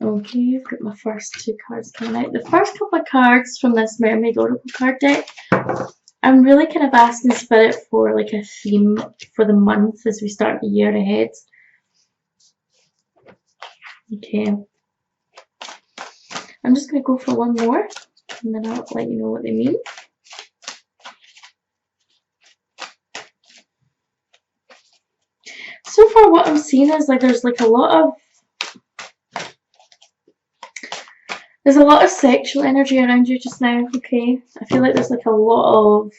Okay, I've got my first two cards coming out. The first couple of cards from this Mermaid Oracle card deck, I'm really kind of asking Spirit for like a theme for the month as we start the year ahead. Okay. I'm just going to go for one more, and then I'll let you know what they mean. So far what I'm seeing is like there's a lot of sexual energy around you just now, okay? I feel like there's like a lot of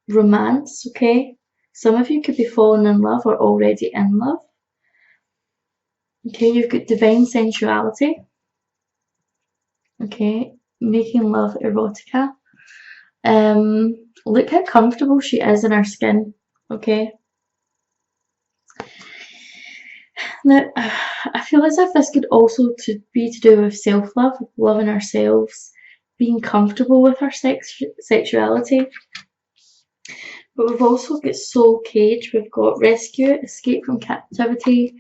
romance, okay? Some of you could be falling in love or already in love. Okay, you've got divine sensuality. Okay, making love erotica. Look how comfortable she is in her skin, okay? Now, I feel as if this could also be to do with self-love, loving ourselves, being comfortable with our sexuality. But we've also got soul cage, we've got rescue, escape from captivity,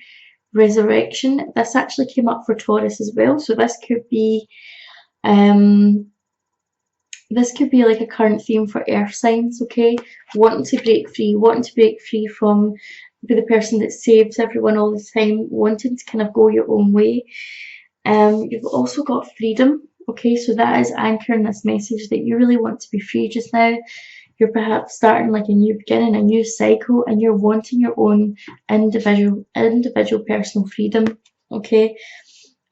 resurrection. This actually came up for Taurus as well, so this could be like a current theme for earth signs, okay? Wanting to break free from be the person that saves everyone all the time, wanting to kind of go your own way. You've also got freedom, okay? So that is anchoring this message that you really want to be free just now. You're perhaps starting like a new beginning, a new cycle, and you're wanting your own individual personal freedom, okay?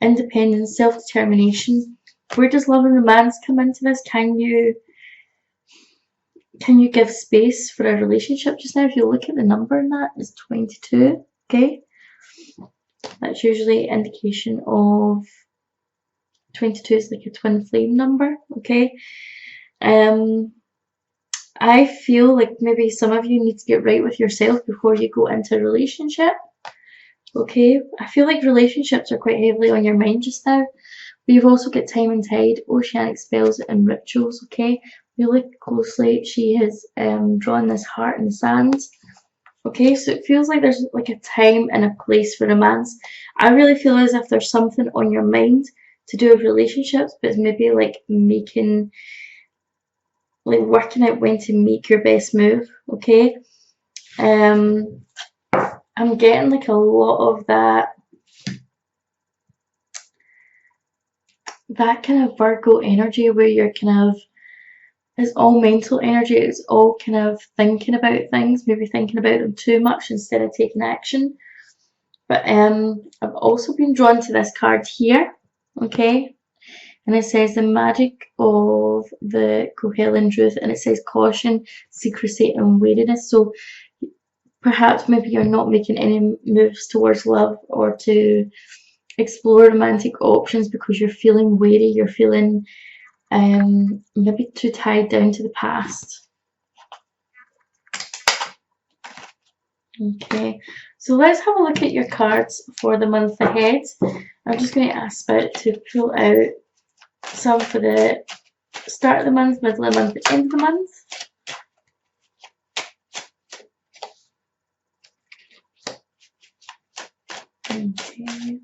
Independence, self-determination. Where does love and romance come into this? Can you give space for a relationship just now? If you look at the number in that, it's 22, okay? That's usually an indication of 22 is like a twin flame number, okay? I feel like maybe some of you need to get right with yourself before you go into a relationship, okay? I feel like relationships are quite heavily on your mind just now. But you've also got time and tide, oceanic spells and rituals, okay? If you look closely, she has drawn this heart in the sand. Okay, so it feels like there's like a time and a place for romance. I really feel as if there's something on your mind to do with relationships, but it's maybe like working out when to make your best move, okay? I'm getting like a lot of that kind of Virgo energy where you're kind of, it's all mental energy, it's all kind of thinking about things, maybe thinking about them too much instead of taking action. But I've also been drawn to this card here, okay? And it says the magic of the Cohellan truth, and it says caution, secrecy, and wariness. So perhaps maybe you're not making any moves towards love or to explore romantic options because you're feeling wary, you're feeling maybe too tied down to the past. Okay, so let's have a look at your cards for the month ahead. I'm just going to ask Spirit to pull out some for the start of the month, middle of the month, end of the month. Okay.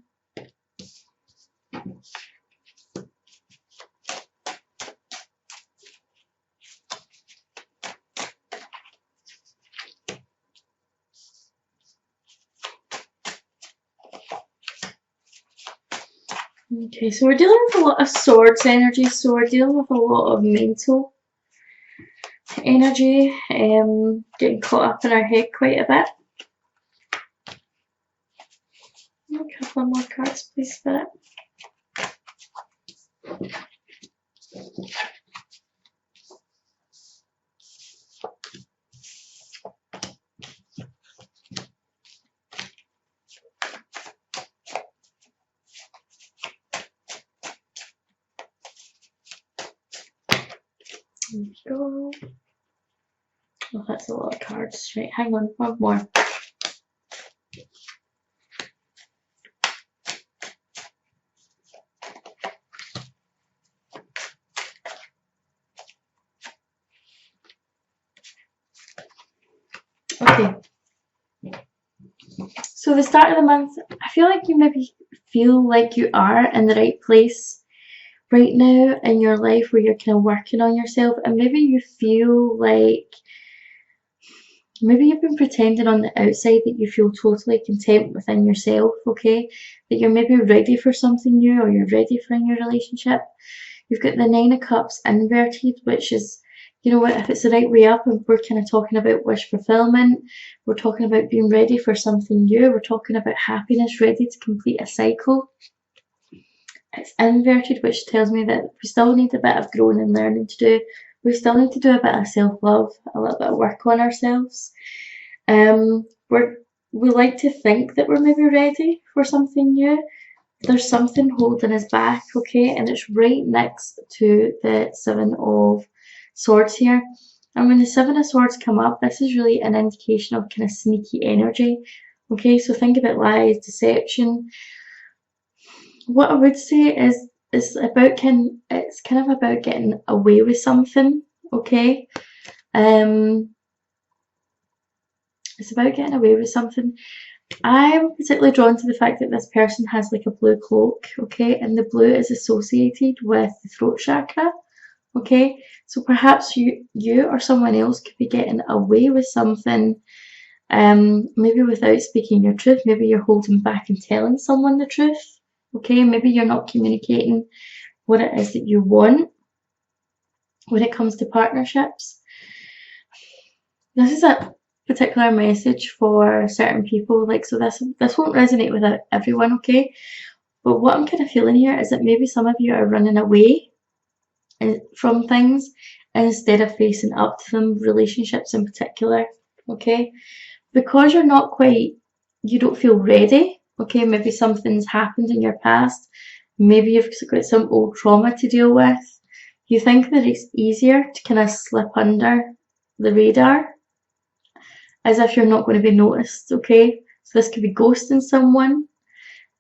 Okay, so we're dealing with a lot of swords energy, so we're dealing with a lot of mental energy, getting caught up in our head quite a bit. A couple more cards, please, Spirit. There we go. Oh, that's a lot of cards. Right, hang on, one more. Okay. So the start of the month, I feel like you maybe feel like you are in the right place right now in your life where you're kind of working on yourself, and maybe you feel like maybe you've been pretending on the outside that you feel totally content within yourself, okay? That you're maybe ready for something new, or you're ready for a new relationship. You've got the Nine of Cups inverted, which is, you know what, if it's the right way up, and we're kind of talking about wish fulfillment, we're talking about being ready for something new, we're talking about happiness, ready to complete a cycle. It's inverted, which tells me that we still need a bit of growing and learning to do. We still need to do a bit of self-love, a little bit of work on ourselves. We like to think that we're maybe ready for something new. There's something holding us back, okay? And it's right next to the Seven of Swords here. And when the Seven of Swords come up, this is really an indication of kind of sneaky energy, okay? So think about lies, deception. What I would say is it's kind of about getting away with something, okay? It's about getting away with something. I'm particularly drawn to the fact that this person has like a blue cloak, okay? And the blue is associated with the throat chakra, okay? So perhaps you or someone else could be getting away with something, maybe without speaking your truth. Maybe you're holding back and telling someone the truth, okay? Maybe you're not communicating what it is that you want when it comes to partnerships. This is a particular message for certain people, like, so this won't resonate with everyone, okay? But what I'm kind of feeling here is that maybe some of you are running away from things instead of facing up to them, relationships in particular, okay? Because you're not quite, you don't feel ready, okay? Maybe something's happened in your past, maybe you've got some old trauma to deal with. You think that it's easier to kind of slip under the radar, as if you're not going to be noticed, okay? So this could be ghosting someone.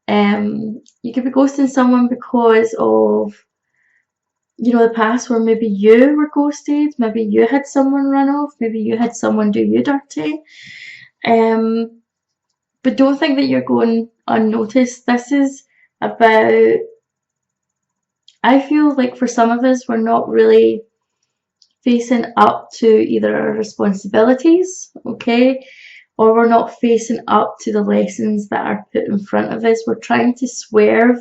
You could be ghosting someone because of, you know, the past where maybe you were ghosted, maybe you had someone run off, maybe you had someone do you dirty. But don't think that you're going unnoticed. This is about, I feel like for some of us, we're not really facing up to either our responsibilities, okay, or we're not facing up to the lessons that are put in front of us. We're trying to swerve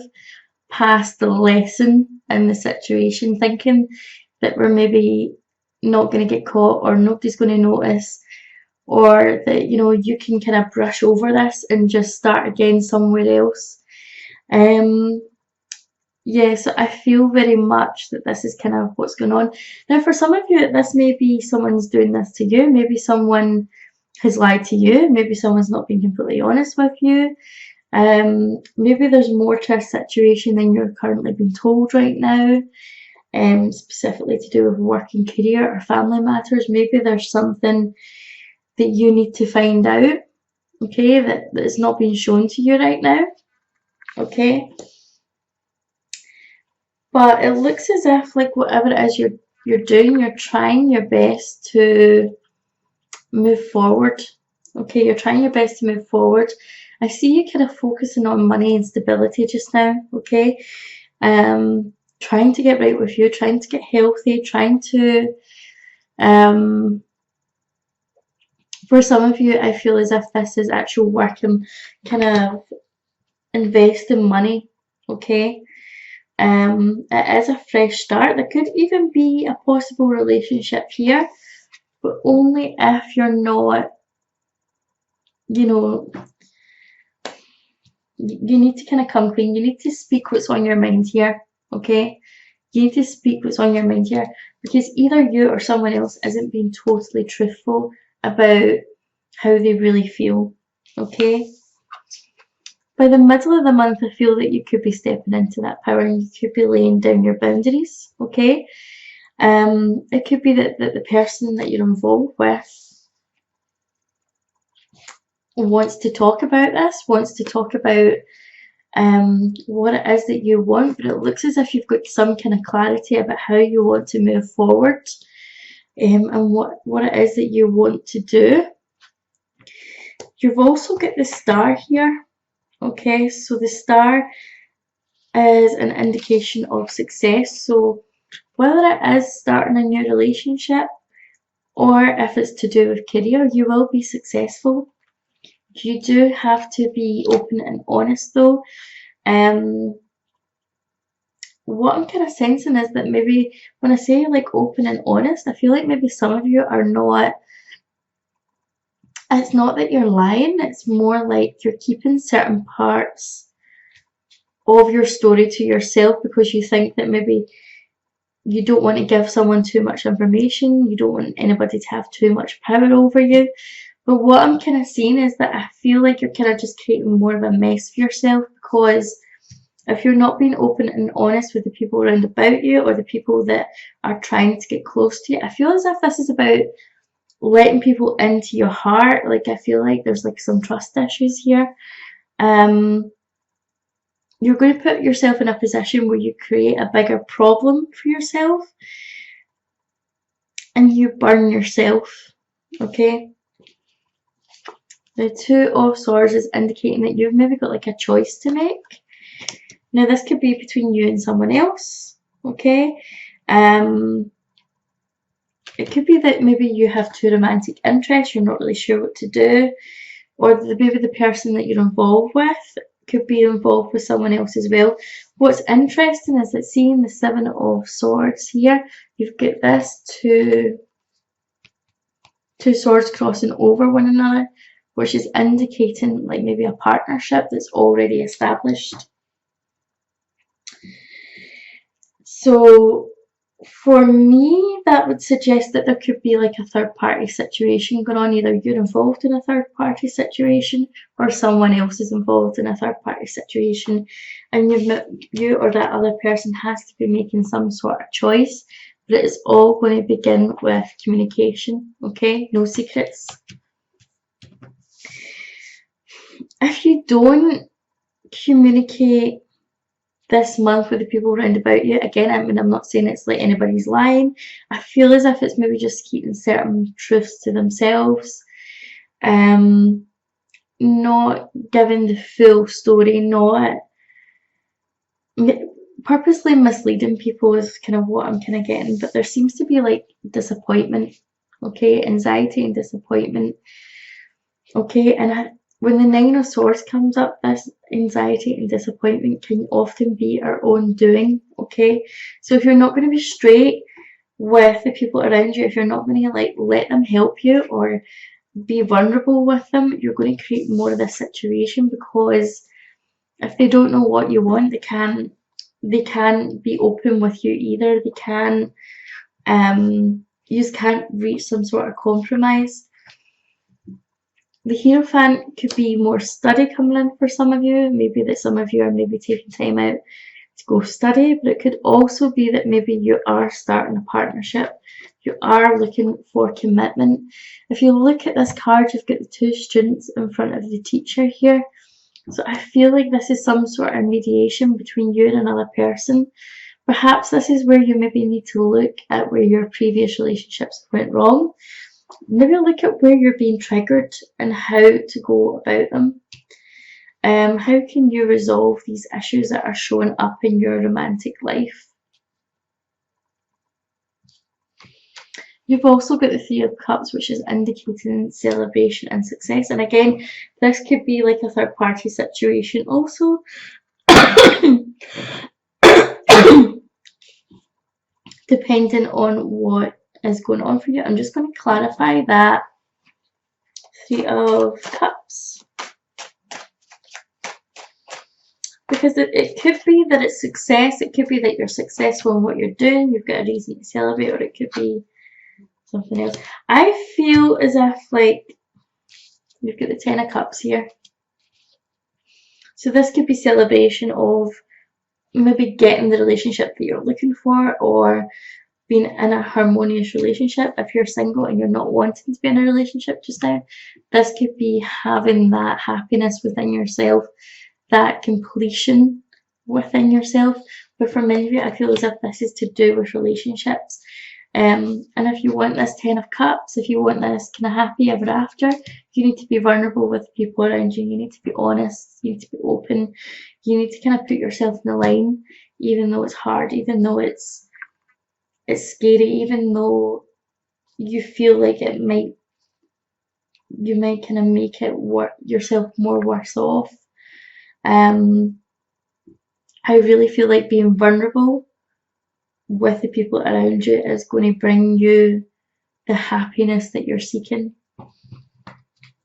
past the lesson in the situation, thinking that we're maybe not going to get caught, or nobody's going to notice, or that, you know, you can kind of brush over this and just start again somewhere else. Yeah, so I feel very much that this is kind of what's going on. Now, for some of you, this may be someone's doing this to you. Maybe someone has lied to you. Maybe someone's not being completely honest with you. Maybe there's more to a situation than you're currently being told right now, specifically to do with work and career or family matters. Maybe there's something that you need to find out, okay, that is not being shown to you right now, okay? But it looks as if, like, whatever it is you're doing, you're trying your best to move forward. Okay, you're trying your best to move forward. I see you kind of focusing on money and stability just now, okay? Trying to get right with you, trying to get healthy, trying to, for some of you, I feel as if this is actual work and kind of investing money, okay? It is a fresh start. There could even be a possible relationship here, but only if you're not, you know, you need to kind of come clean. You need to speak what's on your mind here, okay? You need to speak what's on your mind here, because either you or someone else isn't being totally truthful about how they really feel, okay? By the middle of the month, I feel that you could be stepping into that power and you could be laying down your boundaries, okay? It could be that the person that you're involved with wants to talk about this, wants to talk about what it is that you want, but it looks as if you've got some kind of clarity about how you want to move forward, and what it is that you want to do. You've also got the star here, Okay, so the star is an indication of success. So whether it is starting a new relationship or if it's to do with career, you will be successful. You do have to be open and honest though. What I'm kind of sensing is that maybe when I say like open and honest, I feel like maybe some of you are not, it's not that you're lying, it's more like you're keeping certain parts of your story to yourself because you think that maybe you don't want to give someone too much information, you don't want anybody to have too much power over you. But what I'm kind of seeing is that I feel like you're kind of just creating more of a mess for yourself, because if you're not being open and honest with the people around about you or the people that are trying to get close to you, I feel as if this is about letting people into your heart. Like I feel like there's like some trust issues here. You're going to put yourself in a position where you create a bigger problem for yourself and you burn yourself, okay? The Two of Swords is indicating that you've maybe got like a choice to make. Now this could be between you and someone else, okay? It could be that maybe you have two romantic interests, you're not really sure what to do, or maybe the person that you're involved with could be involved with someone else as well. What's interesting is that seeing the Seven of Swords here, you've got this two swords crossing over one another, which is indicating like maybe a partnership that's already established. So for me, that would suggest that there could be like a third party situation going on. Either you're involved in a third party situation or someone else is involved in a third party situation, and you or that other person has to be making some sort of choice, but it's all going to begin with communication, okay? No secrets. If you don't communicate this month with the people around about you, again, I mean, I'm not saying it's like anybody's lying. I feel as if it's maybe just keeping certain truths to themselves, not giving the full story, not purposely misleading people is kind of what I'm kind of getting. But there seems to be like disappointment, okay, anxiety and disappointment, okay, and when the Nine of Swords comes up, this anxiety and disappointment can often be our own doing, okay? So if you're not going to be straight with the people around you, if you're not going to like let them help you or be vulnerable with them, you're going to create more of this situation, because if they don't know what you want, they can't be open with you either. They can't, you just can't reach some sort of compromise. The Hierophant could be more study coming in for some of you. Maybe that some of you are maybe taking time out to go study, but it could also be that maybe you are starting a partnership. You are looking for commitment. If you look at this card, you've got the two students in front of the teacher here. So I feel like this is some sort of mediation between you and another person. Perhaps this is where you maybe need to look at where your previous relationships went wrong. Maybe look at where you're being triggered and how to go about them. How can you resolve these issues that are showing up in your romantic life? You've also got the Three of Cups, which is indicating celebration and success. And again, this could be like a third party situation also. Depending on what is going on for you. I'm just going to clarify that Three of Cups, because it could be that it's success, it could be that you're successful in what you're doing, you've got a reason to celebrate, or it could be something else. I feel as if like you've got the Ten of Cups here, so this could be celebration of maybe getting the relationship that you're looking for, or being in a harmonious relationship. If you're single and you're not wanting to be in a relationship just now, this could be having that happiness within yourself, that completion within yourself. But for many of you, I feel as if this is to do with relationships. And if you want this 10 of Cups, if you want this kind of happy ever after, you need to be vulnerable with people around you. You need to be honest. You need to be open. You need to kind of put yourself in the line, even though it's hard, even though it's scary, even though you feel like you might kind of make it yourself more worse off. I really feel like being vulnerable with the people around you is going to bring you the happiness that you're seeking.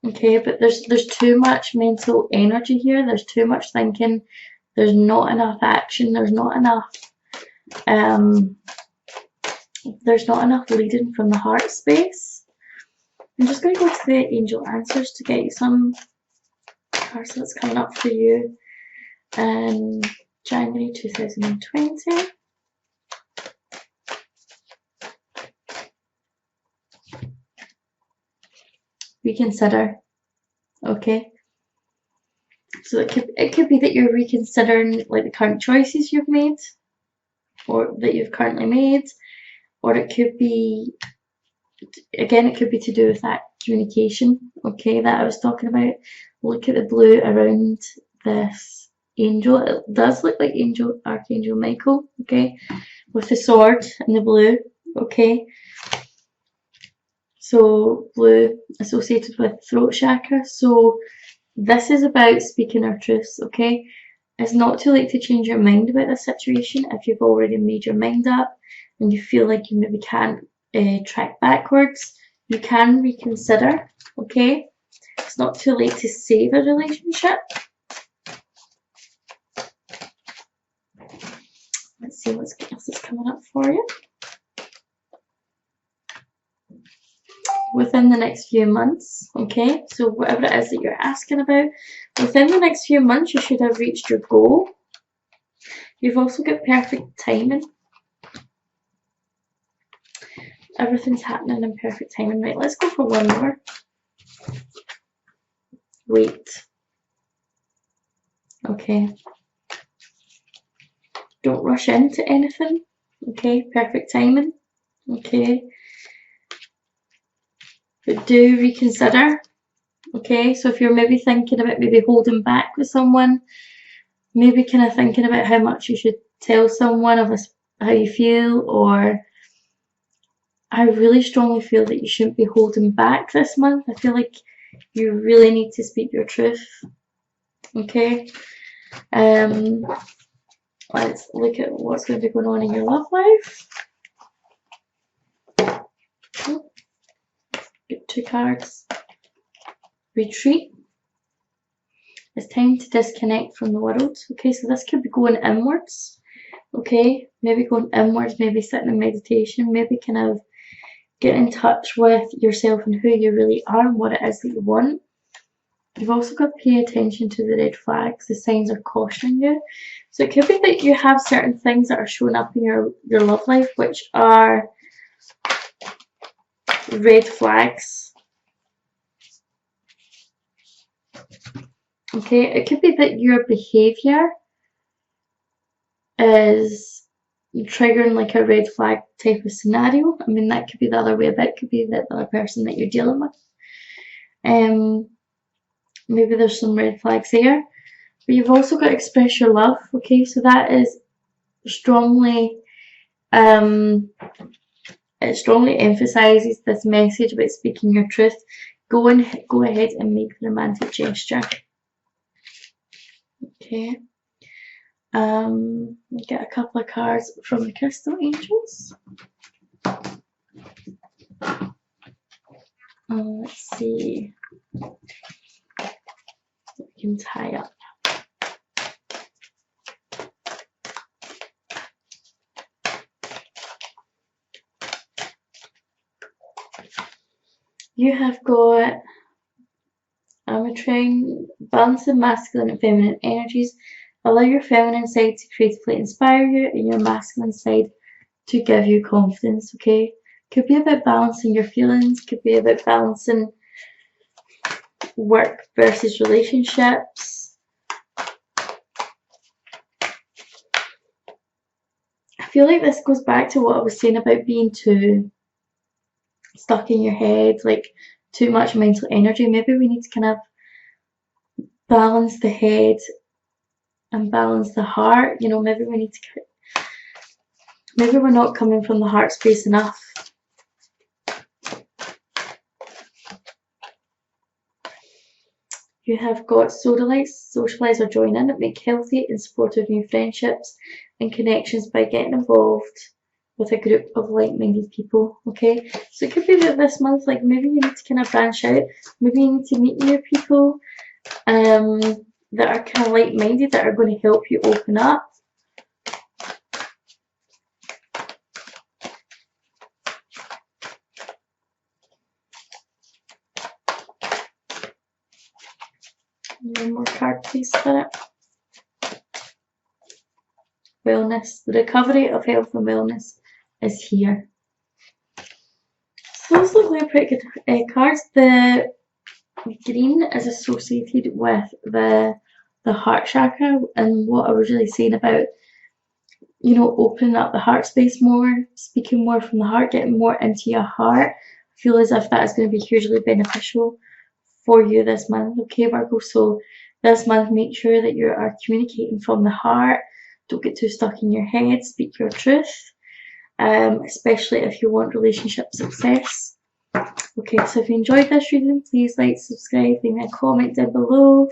Okay, but there's too much mental energy here. There's too much thinking. There's not enough action. There's not enough leading from the heart space. I'm just going to go to the angel answers to get you some cards that's coming up for you in January 2020. Reconsider. Okay, so it could be that you're reconsidering like the current choices you've made, or that you've currently made, or it could be, again, it could be to do with that communication, okay, that I was talking about. Look at the blue around this angel. It does look like Archangel Michael, okay, with the sword and the blue, okay. So blue associated with throat chakra. So this is about speaking our truths, okay? It's not too late to change your mind about this situation if you've already made your mind up and you feel like you maybe can't track backwards. You can reconsider, okay? It's not too late to save a relationship. Let's see what else is coming up for you. Within the next few months, okay, so whatever it is that you're asking about, within the next few months you should have reached your goal. You've also got perfect timing. Everything's happening in perfect timing. Right, let's go for one more. Wait. Okay. Don't rush into anything. Okay, perfect timing. Okay. But do reconsider. Okay, so if you're maybe thinking about maybe holding back with someone, maybe kind of thinking about how much you should tell someone of how you feel, or I really strongly feel that you shouldn't be holding back this month. I feel like you really need to speak your truth. Okay. Let's look at what's going to be going on in your love life. Get 2 cards. Retreat. It's time to disconnect from the world. Okay, so this could be going inwards. Okay, maybe going inwards, maybe sitting in meditation, maybe kind of get in touch with yourself and who you really are and what it is that you want. You've also got to pay attention to the red flags. The signs are cautioning you. So it could be that you have certain things that are showing up in your love life which are red flags. Okay, it could be that your behavior is triggering like a red flag type of scenario. I mean, that could be the other way about. It could be that the other person that you're dealing with. Maybe there's some red flags there. But you've also got to express your love. Okay, so that is strongly, it strongly emphasizes this message about speaking your truth. Go ahead and make the romantic gesture. Okay. Get a couple of cards from the crystal angels. Let's see. We can tie up. You have got trying balancing masculine and feminine energies. Allow your feminine side to creatively inspire you and your masculine side to give you confidence, okay? Could be about balancing your feelings, could be about balancing work versus relationships. I feel like this goes back to what I was saying about being too stuck in your head, like too much mental energy. Maybe we need to kind of balance the head and balance the heart. You know, maybe we need to, maybe we're not coming from the heart space enough. You have got socialize or join in, make healthy and supportive new friendships and connections by getting involved with a group of like-minded people. Okay, so it could be that this month, like maybe you need to kind of branch out, maybe you need to meet new people that are kind of like-minded, that are going to help you open up. One more card, please, Spirit. Wellness. The recovery of health and wellness is here. So those look like pretty good cards. The green is associated with the heart chakra, and what I was really saying about, you know, opening up the heart space more, speaking more from the heart, getting more into your heart. I feel as if that is going to be hugely beneficial for you this month, okay, Virgo? So this month, make sure that you are communicating from the heart. Don't get too stuck in your head. Speak your truth, especially if you want relationship success. Okay, so if you enjoyed this reading, please like, subscribe, leave me a comment down below.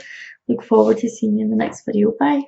Look forward to seeing you in the next video. Bye.